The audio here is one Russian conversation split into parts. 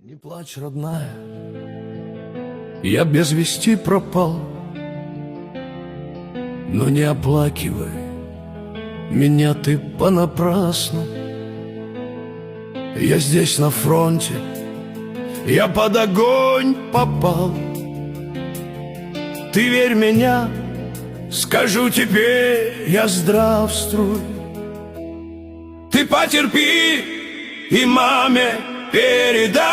Не плачь, родная, я без вести пропал. Но не оплакивай меня ты понапрасну. Я здесь на фронте, я под огонь попал. Ты верь меня, скажу тебе, я здравствуй. Ты потерпи и маме передай.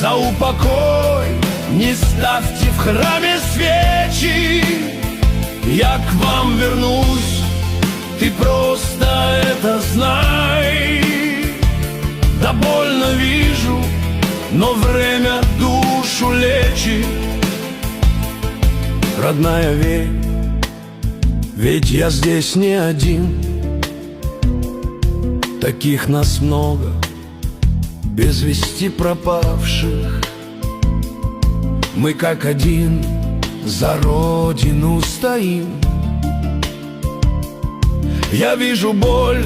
За упокой не ставьте в храме свечи. Я к вам вернусь, ты просто это знай. Да больно вижу, но время душу лечит. Родная, верь, ведь я здесь не один. Таких нас много, без вести пропавших. Мы как один за родину стоим. Я вижу боль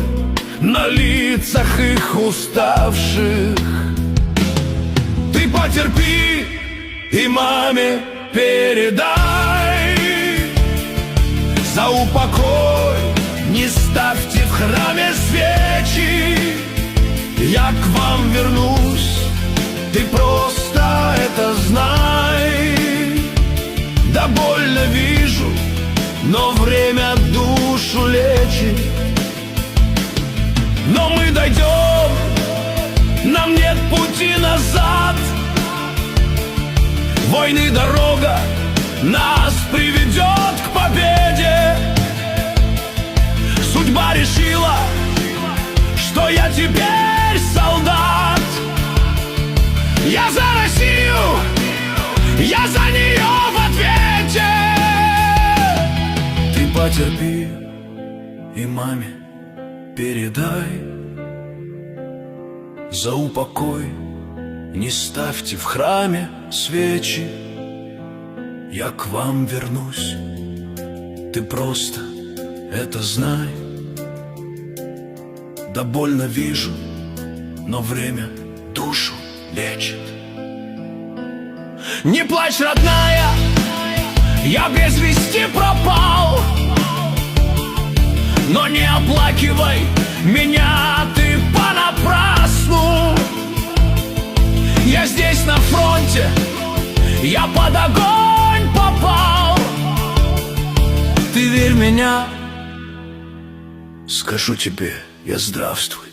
на лицах их уставших. Ты потерпи и маме передай. За упокой не ставьте в храме свечи. Я к вам вернусь, ты просто это знай. Да больно вижу, но время душу лечит. Но мы дойдем, нам нет пути назад. Войны дорога нас приведет к победе. Судьба решила, что я теперь солдат. Я за Россию, я за нее в ответе. Ты потерпи и маме передай. За упокой не ставьте в храме свечи. Я к вам вернусь, ты просто это знай. Да больно вижу, но время душу лечит. Не плачь, родная, я без вести пропал. Но не оплакивай меня ты понапрасну. Я здесь на фронте, я под огонь попал. Ты верь меня, скажу тебе, я здравствуй.